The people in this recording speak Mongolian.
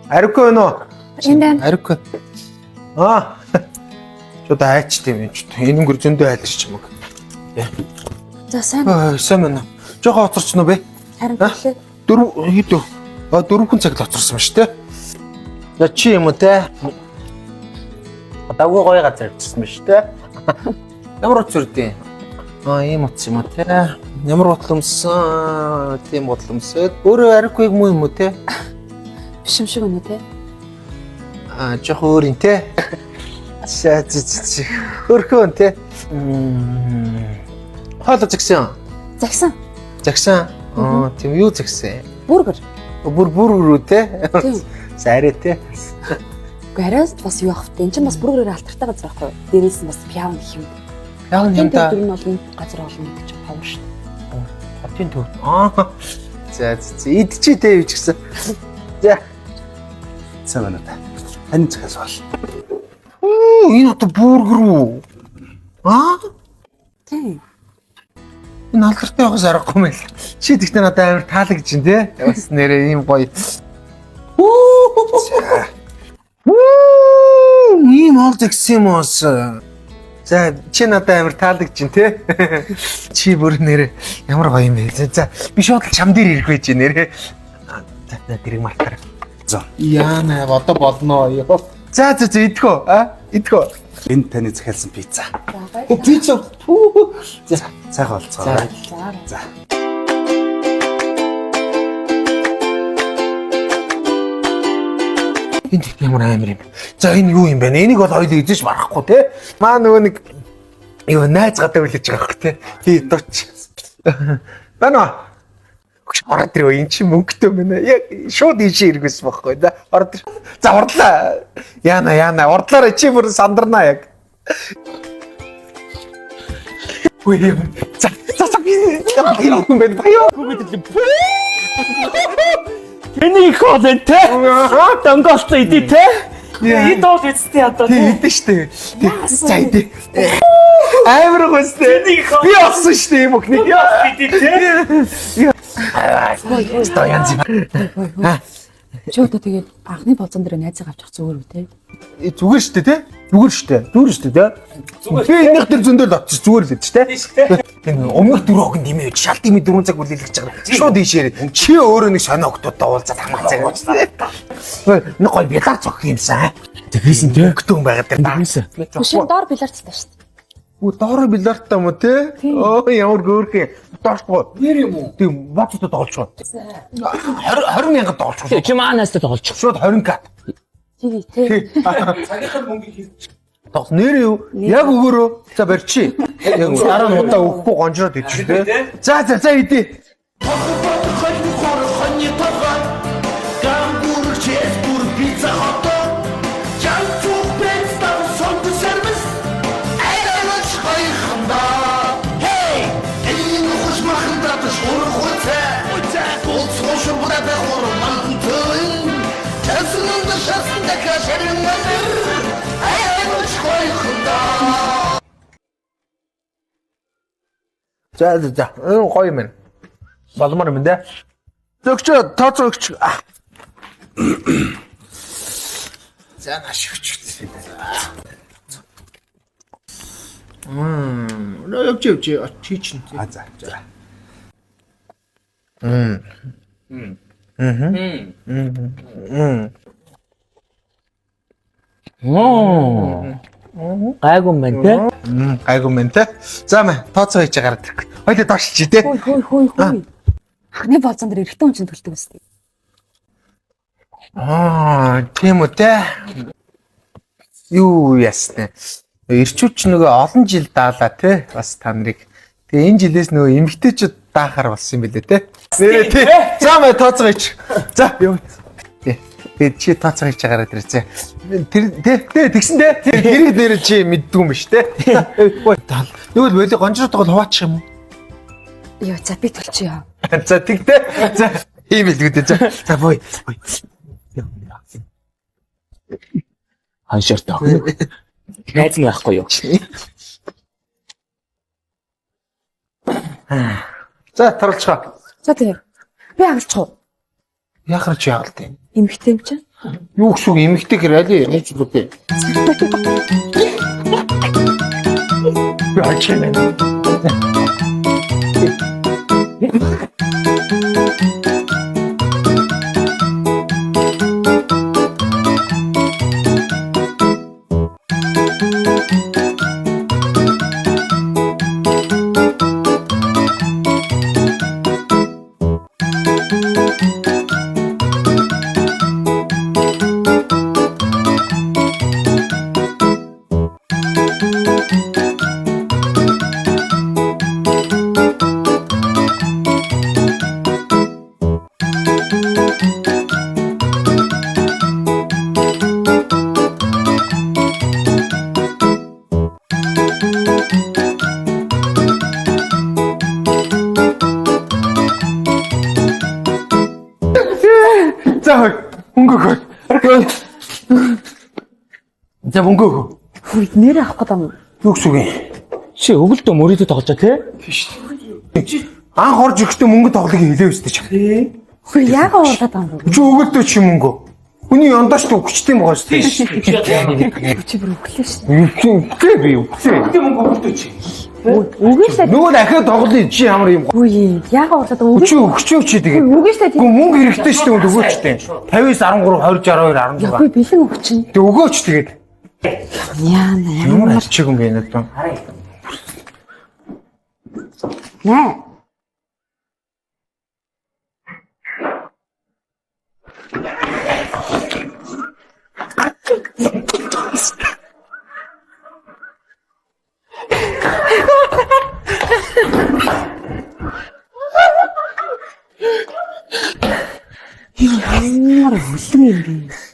Ариуко байна уу? Энд байна. Ариуко. Чод айчт юм ч. Энэнгэр зөндөө айлч юм уу? За сайн. Сайн байна. Жохоо оцорч нөө бэ? Харин хэлээ. Дөрвөн цаг л оцорсон шүү дээ. За чи юм уу те? Дагуу гоё газар ирсэн шүү дээ. Ямар оцордیں۔ Ийм утс юм уу те? Ямар бодлоо өмсөн? Тийм бодлоо өмсөд. Өөрөө Ариукыг муу юм уу те? Биш юм шиг байна уу те? Жох өөр юм те. Хөрхөн те. Хоолой загсан. Загсан. Загсан. Тийм юу загсан? Бургер. Бүргэрүү те. Сайрэ те. Гараас бас юу авах вэ? Энд чинь бас бургерээр алтартай газар байхгүй юу? Дээрээс нь бас пиаун гэх юм. Яа юм да. Тэр нь бол энэ газар олно гэж павар шүү дээ. Хотын төв. За идчихээ те юу ч гэсэн. За. Сайн байна та. Таны захиас бол. Энэ одоо бүргэр үү? Тийм. Энэ алдартай байгаас аргагүй мэл. Чи тэгтээ надад амар таалагдж байна те. Бас нэрээ ийм гоё. Ийм ол згсэн юм уус. За чи надад амар таалагдж байна те. Чи бүр нэрээ ямар гоё юм бэ. За би шууд чам дээр ирэх байж нэрээ. За тэрийг мартаа. За. Яана одоо болно ёо. За идэгөө. Идэгөө. Энэ таны захиалсан пицца. Пицца. За сайхан болцгоо. За. Энд ямар амар юм. За энэ юу юм бэ? Энийг бол хоёул идэж барахгүй те. Маа нөгөө нэг юу найз гадаа үлээж байгаа хөх те. Би дууч. Бана. Ороод ирөө эн чинь мөнгөтэй мэнэ. Яг шууд ийшээ иргэсэн байхгүй да. Ороод ир. За ордлаа. Яана ордлаараа чи бүр сандарнаа яг. Үгүй. За би юм бэ? Баяа. Тэний хоолой те. Донголцоо идэ те. Идол үстэй одоо те. Идэ штэ. За идэ. Амар гойстэй. Би олсон штэ юм өхнийг. Идэ те. Стоян зим. Чи одоо тэгээд анхны болзон дээр найзаа авчих зүгээр үү те? Зүгээр штэ те. Зүгээр штэ те. Би энийх дээр зөндөл авчих зүгээр л гэж те. Энэ өмнөх дөрөв хоног нэмээ шалт дими 4 цаг үлээлгэж байгаа. Шууд ийшээ. Чи өөрөө нэг сонио октодтой уулзаад хамгаалцаг явуулсан. Нэг гой бялаар зогх юмсан. Тэгсэн те. Өгтөн байгаад тэр. Шин доор билардтай шүү дээ. Доороо бильярдтай юм уу те? Ямар хөөрхөн. Доошгүй. Нэр юм уу? Тийм боцтой доолчихоо. 20,000 доолчихоо. Чи маанаас тоглож. Шууд 20к. Тий те. Цагийнхаа мөнгө хийж. Тос нэр юу? Яг өгөөрөө. За барьчи. Яг дараа нь удаа өгөхгүй гонжроод идэж те. За идэ. За энэ гоё юм. Балмаар юм дэ. Зөгч тооцоогч. За нашигч. Явж чи чинь. За. Гайгүй юм байна те. Гайгүй юм те. За мэ тооцоо хийж гараад ирэх. Хоёул доошч те. Хөөе. Анхны болзон дээр эрэгтэй хүн чинь төлдөг үстэй. Тийм үү те. Юу яснэ. Ирчүүч нөгөө олон жил даалаа те. Бас та нарыг. Тэгээ энэ жилээс нөгөө эмгтээчүүд даахаар болсон юм билээ те. Нэрээ те. За мэ тооцоо хийж. За юу. Тэгээд чи тооцоо хийж гараад ирээ. Тэр тэгсэн те. Тэрийг нэрээ чи мэддгүй юм биш те. Ой тал. Юу л боли гонжротойгоо хуваачих юм уу? Йоо за би төлчихье. За тэгтээ. За ийм л гэдэг. За бой. Ханширтай. Найз нь байхгүй юу? За таралцгаа. За тэгээ. Би хагалчих уу? Яхарч ягалт юм. Эмэгтэй юм чинь. Юу гэсэн үг эмэгтэй гэр аль яаж бүгдээ. Яачаа. За мөнгө өгөө. За мөнгө өгөө. Хөөе нэр авах гэдэг юм. Юу гэсэн үг юм? Чи өгөлдөө мөрөдөө тоглож байгаа тий? Анх орж ирэхдээ мөнгө тоглохыг хэлээ өстэй ч. Хөөе яг уурдаад байгаа юм. Чи өгөлдөө чи мөнгө. Хүний яндаач туу хүчтэй байгаа шүү дээ. Чи бүр өглөө шүү. Үгүй би үгүй. Мөнгө өгөлдөө чи. Үгүй шүү. Нөгөө дахиад тоглоё чи ямар юм. Хөөе яг уурдаад үгүй. Чи өгчөө чи тэгээд. Үгүй шүү. Үгүй мөнгө хэрэгтэй шүү дээ өгөөч дээ. 50-аас 13 20 62 16. Ягүй бэлэн өгчин. Тэг өгөөч тэгээд. Яана Ямар арчиг юм бэ надад. нэ. Ямар хөлн юм бэ?